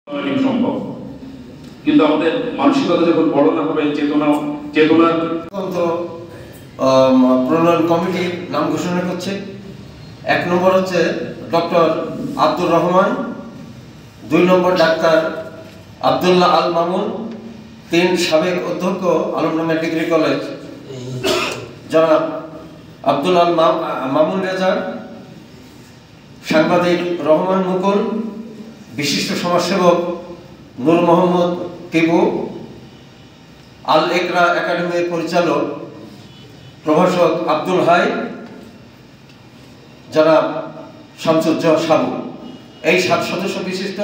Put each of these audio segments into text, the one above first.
সম্ভব, কিন্তু আমাদের মানসিকতা যখন বড় না হবে, চেতনার প্রণয়ন কমিটির নাম ঘোষণা করছে। 1 নম্বর হচ্ছে ডক্টর আব্দুর রহমান, 2 নম্বর ডাক্তার আব্দুল্লাহ আল মামুন, 3 সাবেক অধ্যক্ষ আলমডাঙ্গা ডিগ্রি কলেজ জনাব আব্দুল আল মামুন রেজা, সাংবাদিক রহমান মুকুল, বিশিষ্ট সমাজসেবক নূর মোহাম্মদ টিপু, আল একরা একাডেমির পরিচালক প্রভাষক আব্দুল হাই, জনাব শামসুজ্জামান সাবু। এই 7 সদস্য বিশিষ্ট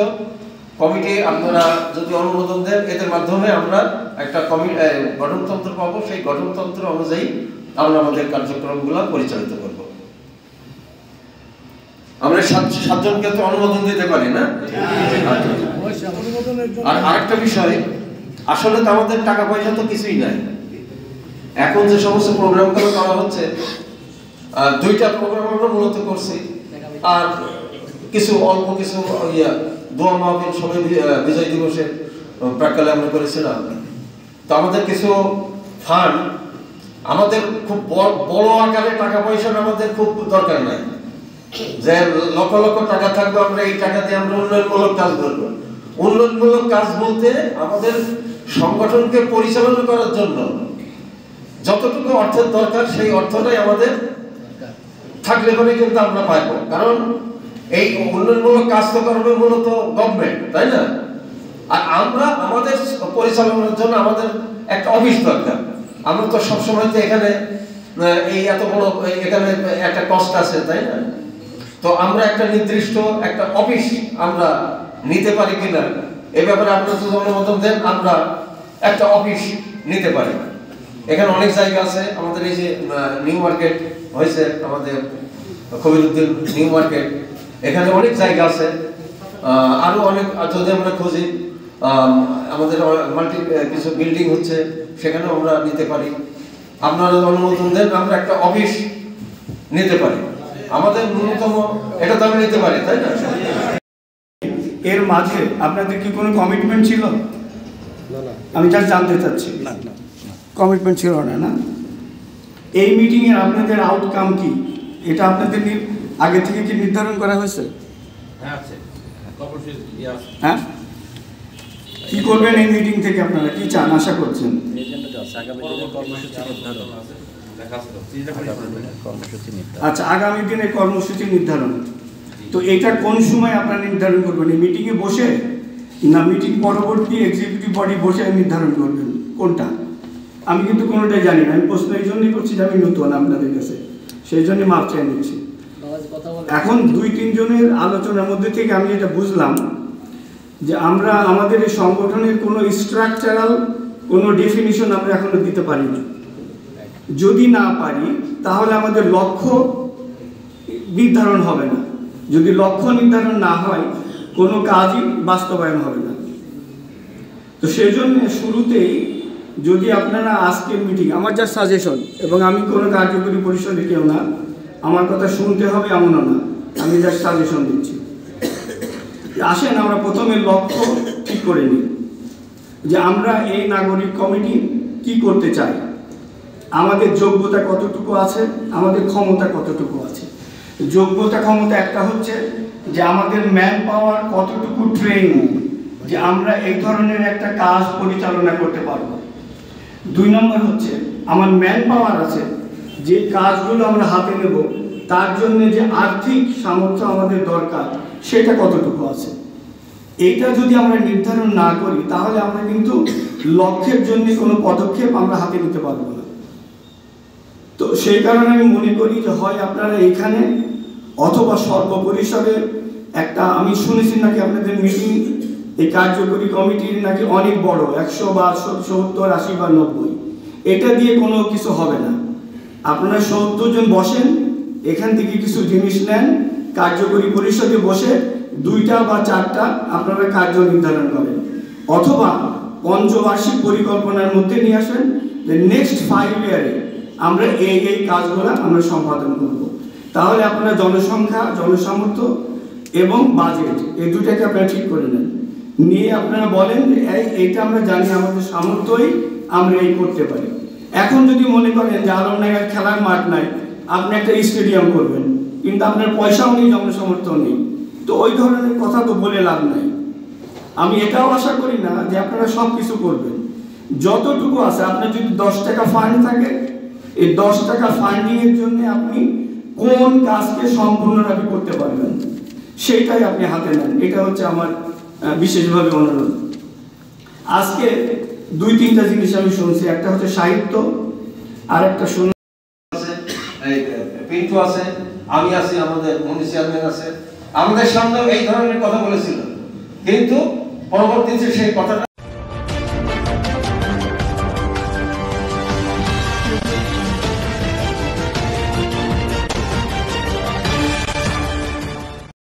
কমিটি আপনারা যদি অনুমোদন দেন, এদের মাধ্যমে আমরা একটা গঠনতন্ত্র পাবো। সেই গঠনতন্ত্র অনুযায়ী আমরা আমাদের কার্যক্রমগুলো পরিচালিত করব। আমরা 7 জনকে তো অনুমোদন দিতে পারি না। আর আরেকটা বিষয়, আসলে তো আমাদের টাকা পয়সা তো কিছুই নাই। এখন যে সমস্ত প্রোগ্রামগুলো করা হচ্ছে, 2টা প্রোগ্রাম আমরা মূলত করছি, আর কিছু অল্প কিছু দোয়া মাহফিল সবাই বিজয় দিবসের প্রাক্কালে আমরা করেছিলাম। তো আমাদের কিছু ফান্ড, আমাদের খুব বড় আকারে টাকা পয়সার আমাদের খুব দরকার নাই যে লক্ষ লক্ষ টাকা থাকবে আমরা এই টাকা দিয়ে আমরা উন্নয়নমূলক কাজ করবো। উন্নয়নমূলক কাজ বলতে আমাদের সংগঠনকে পরিচালনা করার জন্য যতটুকু অর্থের দরকার, সেই অর্থটাই আমাদের থাকলে পরে কিন্তু আমরা পাইবো। কারণ এই উন্নয়নমূলক কাজ তো করবে মূলত গভর্নমেন্ট, তাই না? আর আমরা আমাদের পরিচালনার জন্য আমাদের একটা অফিস দরকার। আমরা তো সবসময় তো এখানে এই এত বড় এখানে একটা কষ্ট আছে, তাই না? তো আমরা একটা নির্দিষ্ট একটা অফিস আমরা নিতে পারি কিনা, এই ব্যাপারে আপনারা যদি অনুমোদন দেন, আমরা একটা অফিস নিতে পারি। এখানে অনেক জায়গা আছে। আমাদের এই যে নিউ মার্কেট হয়েছে, আমাদের কবিরউদ্দিন নিউ মার্কেট, এখানে অনেক জায়গা আছে। আরো অনেক যদি আমরা খুঁজি, আমাদের মাল্টি কিছু বিল্ডিং হচ্ছে, সেখানে আমরা নিতে পারি। আপনারা অনুমোদন দেন, আমরা একটা অফিস নিতে পারি। আমাদের ন্যূনতম এটা তো আমরা নিতে পারি, তাই না? এর মাঝে আপনাদের কি কোনো কমিটমেন্ট ছিল? আমি যা জানতে চাচ্ছি। না, কমিটমেন্ট ছিল না। না, এই মিটিংয়ের আপনাদের আউটকাম কি, এটা আপনাদের আগে থেকে কি নির্ধারণ করা হয়েছে? হ্যাঁ, কি করবেন এই মিটিং থেকে? আপনারা কি চান, আশা করছেন? আচ্ছা, আগামী দিনের কর্মসূচি নির্ধারণ। তো এটা কোন সময় আপনারা নির্ধারণ করবেন? এই মিটিংয়ে বসে, না মিটিং পরবর্তী এক্সিকিউটিভ বডি বসে নির্ধারণ করবেন? কোনটা? আমি কিন্তু কোনোটাই জানি না। আমি প্রশ্ন এই জন্যই করছি যে আমি নতুন আপনাদের কাছে, সেই জন্যই মাপ চাই নিচ্ছি। এখন 2-3 জনের আলোচনার মধ্যে থেকে আমি যেটা বুঝলাম যে আমরা আমাদের এই সংগঠনের কোনো স্ট্রাকচারাল কোনো ডেফিনিশন আমরা এখনো দিতে পারি না। যদি না পারি, তাহলে আমাদের লক্ষ্য নির্ধারণ হবে না। যদি লক্ষ্য নির্ধারণ না হয়, কোনো কাজই বাস্তবায়ন হবে না। তো সেই জন্য শুরুতেই যদি আপনারা আজকের মিটিং, আমার যা সাজেশন, এবং আমি কোনো কার্যকরী পরিষদে কেউ না, আমার কথা শুনতে হবে এমনও না, আমি যা সাজেশন দিচ্ছি। আসেন আমরা প্রথমে লক্ষ্য ঠিক করে নিই যে আমরা এই নাগরিক কমিটি কি করতে চাই, আমাদের যোগ্যতা কতটুকু আছে, আমাদের ক্ষমতা কতটুকু আছে। যোগ্যতা ক্ষমতা একটা হচ্ছে যে আমাদের ম্যান পাওয়ার কতটুকু ট্রেনিং, যে আমরা এই ধরনের একটা কাজ পরিচালনা করতে পারবো। 2 নম্বর হচ্ছে আমার ম্যান পাওয়ার আছে, যে কাজগুলো আমরা হাতে নেব তার জন্য যে আর্থিক সামর্থ্য আমাদের দরকার, সেটা কতটুকু আছে। এইটা যদি আমরা নির্ধারণ না করি, তাহলে আমরা কিন্তু লক্ষ্যের জন্য কোনো পদক্ষেপ আমরা হাতে নিতে পারবো না। তো সেই কারণে আমি মনে করি যে হয় আপনারা এখানে, অথবা সর্বপরিসরে একটা, আমি শুনেছি নাকি আপনাদের মিটিং, এই কার্যকরী কমিটির নাকি অনেক বড়, 100 বা 70, 80 বা 90, এটা দিয়ে কোনো কিছু হবে না। আপনারা 70 জন বসেন, এখান থেকে কিছু জিনিস নেন, কার্যকরী পরিষদে বসে 2টা বা 4টা আপনারা কার্য নির্ধারণ করেন, অথবা পঞ্চবার্ষিক পরিকল্পনার মধ্যে নিয়ে আসেন যে নেক্সট 5 ইয়ারে আমরা এই কাজগুলো আমরা সম্পাদন করব। তাহলে আপনারা জনসংখ্যা, জনসামর্থ্য এবং বাজেট, এই 2টাকে আপনারা ঠিক করে নেন। নিয়ে আপনারা বলেন যে এইটা আমরা জানি, আমাদের সামর্থ্যই আমরা এই করতে পারি। এখন যদি মনে করেন যে আলমডাঙ্গার খেলার মাঠ নাই, আপনি একটা স্টেডিয়াম করবেন, কিন্তু আপনার পয়সাও নেই, জনসমর্থন নেই, তো ওই ধরনের কথা তো বলে লাভ নাই। আমি এটাও আশা করি না যে আপনারা সব কিছু করবেন। যতটুকু আছে, আপনার যদি 10 টাকা ফান্ড থাকে, এই 10 টাকা ফান্ডিংয়ের জন্য আপনি কোন কাজকে সম্পূর্ণভাবে করতে পারবেন সেইটাই আপনি হাতে নেন। এটা হচ্ছে আমার বিশেষভাবে অনুরোধ। আজকে 2-3টা জিনিস আমি শুনছি, একটা হচ্ছে সাহিত্য, আর একটা পিন্টু আছে, আমি আছি, আমাদের মনি চেয়ারম্যান আছে, আমাদের সামনে এই ধরনের কথা বলেছিল, কিন্তু পরবর্তীতে সেই কথাটা